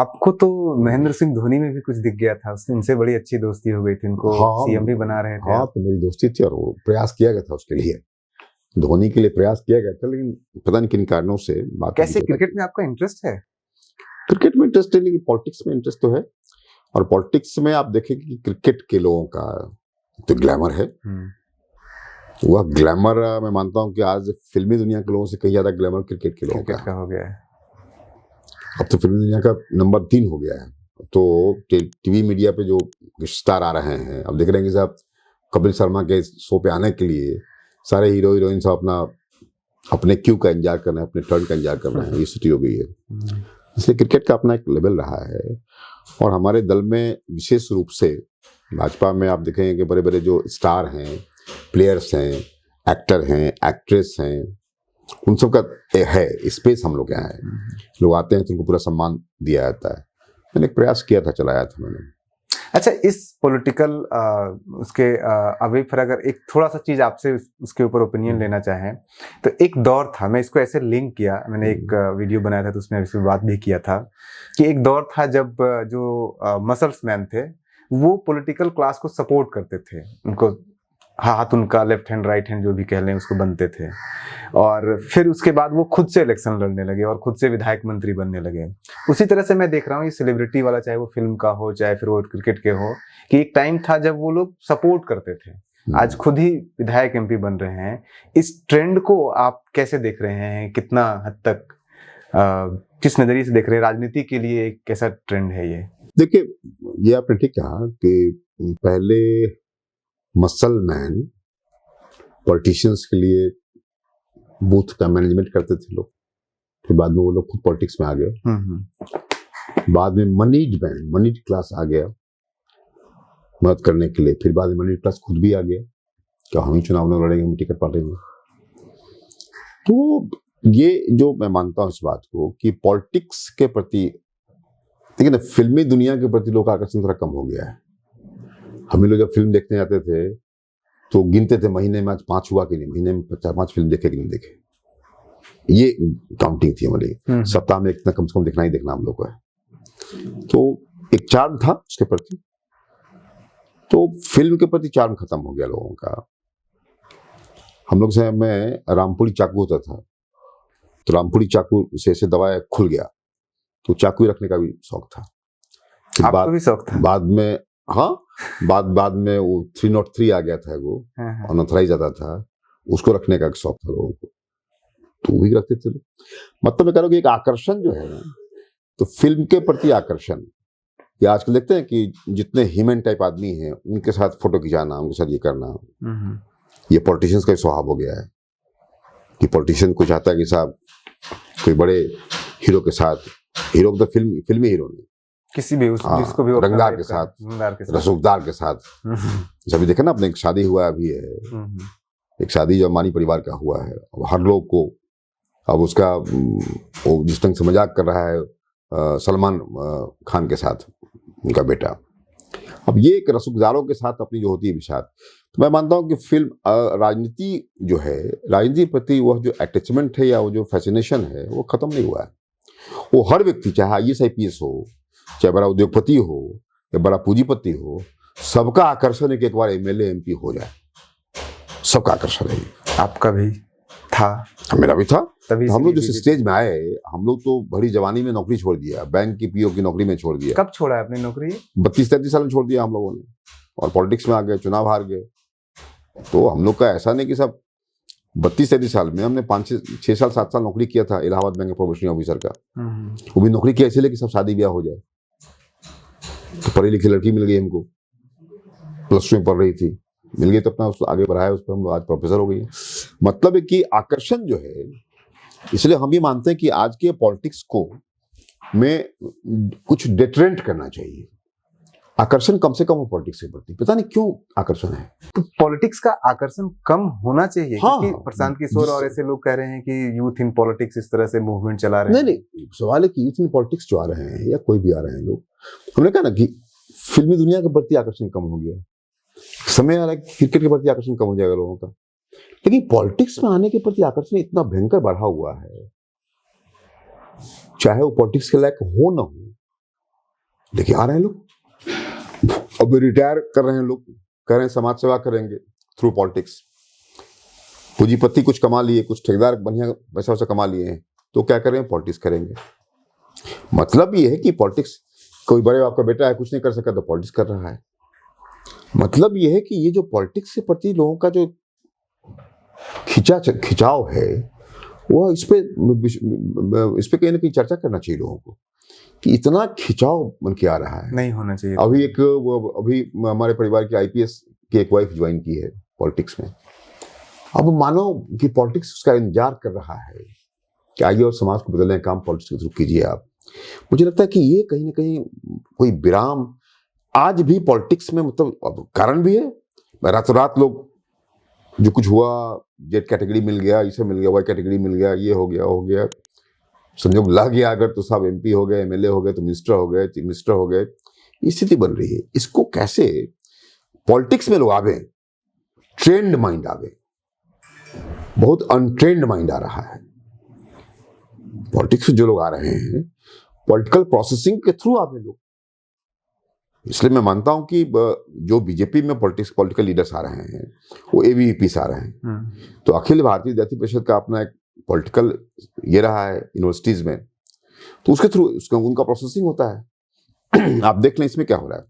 आपको तो महेंद्र सिंह धोनी में भी कुछ दिख गया था, उनसे बड़ी अच्छी दोस्ती हो गई थी, उनको सीएम भी बना रहे थे। हाँ, तो मेरी दोस्ती थी और वो प्रयास किया गया था उसके लिए, धोनी के लिए प्रयास किया गया था, लेकिन पता नहीं किन कारणों से बात। कैसे क्रिकेट में आपका इंटरेस्ट है? क्रिकेट में इंटरेस्ट है, लेकिन पॉलिटिक्स में इंटरेस्ट तो है। और पॉलिटिक्स में आप देखेंगे कि क्रिकेट के लोगों का तो ग्लैमर है, वह ग्लैमर मैं मानता हूं कि आज फिल्मी दुनिया के लोगों से कहीं ज्यादा ग्लैमर क्रिकेट के लोगों का हो गया है। अब तो फिल्मी दुनिया का नंबर 3 हो गया है। तो टीवी मीडिया पे जो स्टार आ रहे हैं, अब देख रहे हैं कि साहब कपिल शर्मा के शो पे आने के लिए सारे हीरो हीरोइन सब अपने क्यू का इंतजार कर रहे हैं, अपने टर्न का इंतजार कर रहे हैं। ये स्थिति हो गई है। इसलिए क्रिकेट का अपना एक लेवल रहा है। और हमारे दल में विशेष रूप से भाजपा में आप देखेंगे कि बड़े बड़े जो स्टार हैं, प्लेयर्स हैं, एक्टर हैं, एक्ट्रेस हैं, उन सब का है स्पेस। हम लोग यहाँ है, लोग आते हैं तो उनको पूरा सम्मान दिया जाता है। मैंने एक प्रयास किया था, चलाया था मैंने। अच्छा, इस पॉलिटिकल उसके अभी फिर अगर एक थोड़ा सा चीज आपसे उसके ऊपर ओपिनियन लेना चाहें तो एक दौर था, मैं इसको ऐसे लिंक किया, मैंने एक वीडियो बनाया था तो उसमें इस पर बात भी किया था कि एक दौर था जब जो मसल्स मैन थे वो पॉलिटिकल क्लास को सपोर्ट करते थे, उनको हाथ उनका लेफ्ट हैंड राइट हैंड जो भी कह लें उसको बनते थे। और फिर उसके बाद वो खुद से इलेक्शन लड़ने लगे और खुद से विधायक मंत्री बनने लगे। उसी तरह से मैं देख रहा हूँ ये सेलिब्रिटी वाला, चाहे वो फिल्म का हो चाहे फिर वो क्रिकेट के हो, कि एक टाइम था जब वो लोग सपोर्ट करते थे, आज खुद ही विधायक एमपी बन रहे हैं। इस ट्रेंड को आप कैसे देख रहे हैं? कितना हद तक किस नजरिए से देख रहे हैं? राजनीति के लिए एक कैसा ट्रेंड है ये? देखिए, ये आपने ठीक कहा कि पहले मसल मैन पॉलिटिशियंस के लिए बूथ का मैनेजमेंट करते थे लोग, फिर बाद में वो लोग खुद पॉलिटिक्स में आ गए। बाद में मनीड क्लास आ गया मदद करने के लिए, फिर बाद में मनीड क्लास खुद भी आ गया कि हम ही चुनाव में लड़ेंगे, हम टिकट पाटेंगे। तो ये जो मैं मानता हूँ इस बात को कि पॉलिटिक्स के प्रति, लेकिन फिल्मी दुनिया के प्रति लोग का आकर्षण थोड़ा कम हो गया है। हम लोग जब फिल्म देखने जाते थे तो गिनते थे महीने में आज 5 हुआ कि नहीं, महीने में 4-5 फिल्म देखे कि नहीं देखे, ये काउंटिंग थी हमारी। सप्ताह में इतना कम से कम देखना ही देखना हम लोग को है। तो एक चार्म था उसके प्रति, तो फिल्म के प्रति चार्म खत्म हो गया लोगों का। हम लोग से मैं रामपुरी चाकू होता था, तो रामपुरी चाकू से ऐसे दबाया खुल गया, तो चाकू रखने का भी शौक था। आपको भी शौक था? बाद में हाँ, बाद में वो 303 आ गया था, वो अनऑथराइज आता था, उसको रखने का शौक था लोगों को, तो वही रखते थे। मतलब मैं कह रहा हूँ कि एक आकर्षण जो है ना, तो फिल्म के प्रति आकर्षण, ये आजकल देखते हैं कि जितने ह्यूमन टाइप आदमी हैं उनके साथ फोटो खिंचाना, उनके साथ ये करना, ये पॉलिटिशियंस का स्वभाव हो गया है कि पॉलिटिशियन को चाहता है कि साहब कोई बड़े हीरो के साथ, हीरो तो फिल्मी हीरो नहीं, किसी भी जिसको भी रंगदार के साथ, रसूखदार के साथ। सभी देखे ना, अपने एक शादी हुआ अभी है, एक शादी जो अम्बानी परिवार का हुआ है, हर लोग को अब उसका वो जिस ढंग से मजाक कर रहा है सलमान खान के साथ, उनका बेटा। अब ये एक रसूखदारों के साथ अपनी जो होती है विषाद, तो मैं मानता हूँ कि फिल्म राजनीति जो है, राजनीति प्रति वह जो अटैचमेंट है या वो जो फैसिनेशन है वो खत्म नहीं हुआ है। वो हर व्यक्ति, चाहे IAS IPS हो, चाहे बड़ा उद्योगपति हो या बड़ा पूंजीपति हो, सबका आकर्षण है कि एक बार MLA MP हो जाए, सबका आकर्षण है। आपका भी था? मेरा भी था। तभी हम लोग जिस स्टेज में आए, हम लोग तो बड़ी जवानी में नौकरी छोड़ दिया, बैंक की PO की नौकरी में छोड़ दिया। कब छोड़ा अपनी नौकरी? 32-33 साल में छोड़ दिया हम लोगों ने, और पॉलिटिक्स में आ गए, चुनाव हार गए। तो हम लोग का ऐसा नहीं कि सब 32-33 साल में हमने 5-6 साल 7 साल नौकरी किया था इलाहाबाद बैंक के प्रोबेशनरी ऑफिसर का। वो भी नौकरी किया इसलिए कि सब शादी ब्याह हो जाए। तो पढ़ी लिखी लड़की मिल गई हमको, +2 में पढ़ रही थी, मिल गई तो अपना उसको आगे बढ़ाया, उस पर हम लोग आज प्रोफेसर हो गई। मतलब है कि आकर्षण जो है, इसलिए हम ये मानते हैं कि आज के पॉलिटिक्स को में कुछ डिटरेंट करना चाहिए। आकर्षण कम से कम हो पॉलिटिक्स के प्रति, पता नहीं क्यों आकर्षण है। तो पॉलिटिक्स का आकर्षण कम होना चाहिए। क्योंकि प्रशांत किशोर और ऐसे लोग कह रहे हैं कि यूथ इन पॉलिटिक्स इस तरह से मूवमेंट चला रहे हैं। नहीं, सवाल है कि यूथ इन पॉलिटिक्स जो आ रहे हैं या कोई भी आ रहे हैं लोग, हमने कहा ना कि फिल्मी दुनिया के प्रति आकर्षण कम हो गया, समय आ रहा है क्रिकेट के प्रति आकर्षण कम हो जाएगा लोगों का, लेकिन पॉलिटिक्स में आने के प्रति आकर्षण इतना भयंकर बढ़ा हुआ है, चाहे वो पॉलिटिक्स के लायक हो ना हो, लेकिन आ रहे हैं लोग, अब रिटायर कर रहे हैं लोग, कह रहे हैं समाज सेवा करेंगे थ्रू पॉलिटिक्स। पूंजीपति कुछ कमा लिए, कुछ ठेकेदार बढ़िया पैसा वैसा कमा लिए हैं, तो क्या करें, पॉलिटिक्स करेंगे। मतलब ये है कि पॉलिटिक्स, कोई बड़े आपका बेटा है कुछ नहीं कर सका तो पॉलिटिक्स कर रहा है। मतलब ये है कि ये जो पॉलिटिक्स के प्रति लोगों का जो खिंचाव है, वह इस पे कहीं ना कहीं चर्चा करना चाहिए लोगों को कि इतना खिंचाव बन के आ रहा है, नहीं होना चाहिए। अभी हमारे परिवार की आईपीएस की एक वाइफ ज्वाइन की है पॉलिटिक्स में। अब मानो कि पॉलिटिक्स उसका इंतजार कर रहा है कि आइए और समाज को बदलने का काम पॉलिटिक्स के थ्रू कीजिए आप। मुझे लगता है कि ये कहीं ना कहीं कोई विराम आज भी पॉलिटिक्स में, मतलब कारण भी है। रातों रात लोग जो कुछ हुआ, जेड कैटेगरी मिल गया, इसे मिल गया, वाई कैटेगरी मिल गया, ये हो गया, संजोग लग गया अगर तो साहब एमपी हो गए, एमएलए हो गए, तो मिनिस्टर हो गए, चीफ मिनिस्टर हो गए। ये स्थिति बन रही है। इसको कैसे पॉलिटिक्स में लोग आवे, ट्रेंड माइंड आवे, बहुत अनट्रेंड माइंड आ रहा है। पॉलिटिक्स में जो लोग आ रहे हैं, पॉलिटिकल प्रोसेसिंग के थ्रू आवे लोग। इसलिए मैं मानता हूं कि जो बीजेपी में पॉलिटिकल लीडर्स आ रहे हैं, वो एबीवीपी से आ रहे हैं। तो अखिल भारतीय विद्यार्थी परिषद का अपना एक पॉलिटिकल ये रहा है यूनिवर्सिटीज में, तो उसके थ्रू उनका प्रोसेसिंग होता है। आप देख लें इसमें क्या हो रहा है।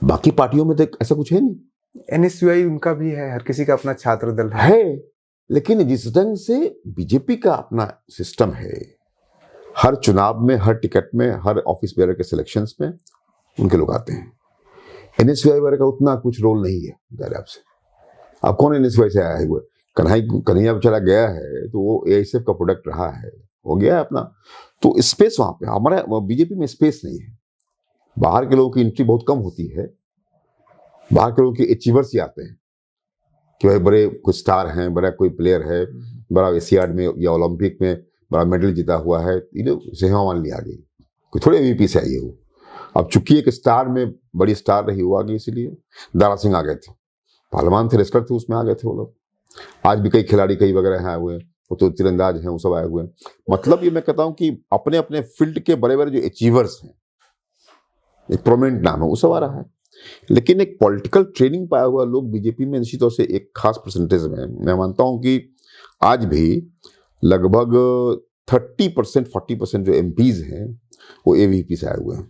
बाकी पार्टियों में तो ऐसा कुछ है नहीं। एनएसयूआई उनका भी है, हर किसी का अपना छात्र दल है, लेकिन जिस ढंग से बीजेपी का अपना सिस्टम है, हर चुनाव में, हर टिकट में, हर ऑफिस बेयर के सिलेक्शंस में उनके लोग आते हैं। एनएसयूआई वाले का उतना कुछ रोल नहीं है दायरे आपसे। आप कौन एनएसयूआई से आया है? वो कन्हैया बेचारा गया है तो वो एआईएसएफ का प्रोडक्ट रहा है, हो गया है अपना। तो स्पेस वहां पे, हमारे बीजेपी में स्पेस नहीं है। बाहर के लोगों की एंट्री बहुत कम होती है। बाहर के लोगों के अचीवर्स ही आते हैं कि भाई बड़े कोई स्टार हैं, बड़ा कोई प्लेयर है, बड़ा एशियाड में या ओलंपिक में बड़ा मेडल जीता हुआ है, हेमा मालिनी आ गई, कोई थोड़े एबीपी से आई है वो। अब चूंकि एक स्टार में बड़ी स्टार रही हुआ गई, इसीलिए दारा सिंह आ गए थे, पहलवान थे, रेसलर थे, उसमें आ गए थे वो लोग। आज भी कई खिलाड़ी कई वगैरह आए हुए हैं, वो तो तीरंदाज हैं, वो सब आए हुए हैं। मतलब ये मैं कहता हूँ कि अपने अपने फील्ड के बड़े बड़े जो अचीवर्स हैं, एक प्रोमिनेंट नाम है, वो सब आ रहा है। लेकिन एक पॉलिटिकल ट्रेनिंग पाया हुआ लोग बीजेपी में निश्चित तौर से एक खास परसेंटेज में, मैं मानता हूँ कि आज भी लगभग 30% 40% जो एमपीज हैं वो एवीपी से आए हुए हैं।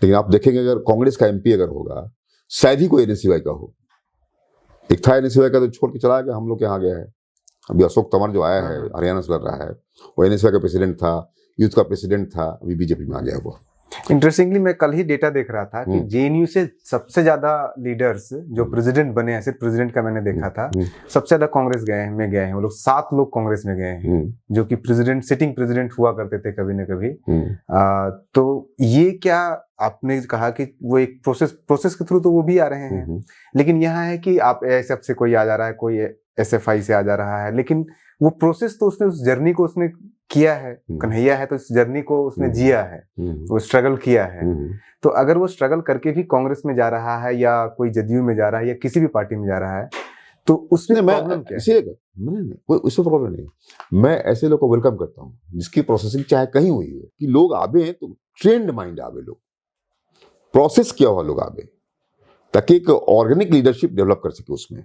लेकिन आप देखेंगे अगर कांग्रेस का एमपी अगर होगा, शायद ही कोई एनएसयूआई का हो। एक था एनएसयूआई का तो छोड़ के चला गया, हम लोग के यहाँ गया है। अभी अशोक तंवर जो आया है, हरियाणा से लड़ रहा है, वो एनएसयूआई का प्रेसिडेंट था, यूथ का प्रेसिडेंट था, अभी बीजेपी में आ गया वो। इंटरेस्टिंगली मैं कल ही डेटा देख रहा था कि जेएनयू से सबसे ज्यादा लीडर्स जो प्रेसिडेंट बने हैं, सिर्फ प्रेसिडेंट का मैंने देखा था, सबसे ज्यादा कांग्रेस गए हैं वो लोग। 7 लोग कांग्रेस में गए हैं, जो कि प्रेसिडेंट, सिटिंग प्रेसिडेंट हुआ करते थे कभी न कभी। तो ये क्या आपने कहा कि वो एक प्रोसेस के थ्रू तो वो भी आ रहे हैं, लेकिन यहाँ है कि आप एएसएफ से कोई आ जा रहा है, कोई एसएफआई से आ जा रहा है, लेकिन वो प्रोसेस तो उसने, उस जर्नी को उसने किया है। कन्हैया है तो इस जर्नी को उसने जिया है, वो स्ट्रगल किया है। तो अगर वो स्ट्रगल करके भी कांग्रेस में जा रहा है, या कोई जदयू में जा रहा है, या किसी भी पार्टी में जा रहा है, तो उसमें प्रॉब्लम क्या है? कोई उसमें प्रॉब्लम नहीं। मैं ऐसे लोग को वेलकम करता हूँ जिसकी प्रोसेसिंग चाहे कहीं हुई हो, कि लोग आवे तो ट्रेंड माइंड आवे, लोग प्रोसेस किया हुआ लोग आवे, ताकि एक ऑर्गेनिक लीडरशिप डेवलप कर सके उसमें।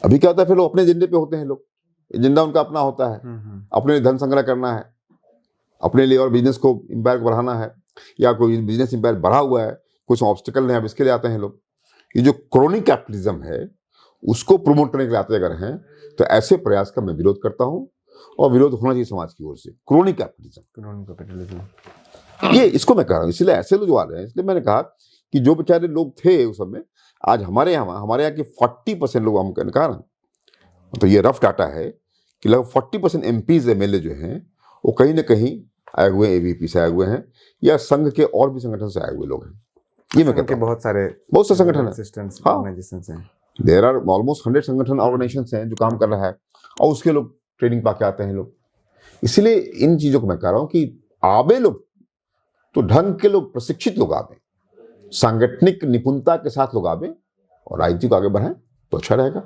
अभी क्या होता है, फिर लोग अपने एजेंडे पे होते हैं, लोग एजेंडा उनका अपना होता है, अपने लिए धन संग्रह करना है, अपने लिए और बिजनेस को इंपायर को बढ़ाना है, या कोई बिजनेस इंपायर बढ़ा हुआ है, कुछ ऑब्स्टिकल है, अब इसके लिए आते हैं लोग। ये जो क्रोनिक कैपिटलिज्म है उसको प्रमोट करने के लिए आते अगर हैं, तो ऐसे प्रयास का मैं विरोध करता हूँ, और विरोध होना चाहिए समाज की ओर से। क्रोनिक कैपिटलिज्म ये इसको मैं कह रहा हूँ। इसलिए ऐसे लोग जो आ रहे हैं, इसलिए मैंने कहा कि जो बेचारे लोग थे उस समय, आज हमारे यहाँ के 40% लोग, हम कहा ना, तो ये रफ डाटा है कि लगभग 40% एमपीज एमएलए जो हैं वो कहीं ना कहीं आए हुए एबीपी से आए हुए हैं, या संघ के और भी संगठन से आए हुए लोग हैं। ये मैं कहता हूं, बहुत से संगठन हैं। देयर आर ऑलमोस्ट 100 संगठन ऑर्गेनाइजेशंस हैं जो काम कर रहा है, और उसके लोग ट्रेनिंग पाके आते हैं लोग। इसलिए इन चीजों को मैं कह रहा हूं कि आवे लोग तो ढंग के लोग, प्रशिक्षित लोग आवे, सांगठनिक निपुणता के साथ लोग आवे, और राजनीति को आगे बढ़ाएं तो अच्छा रहेगा।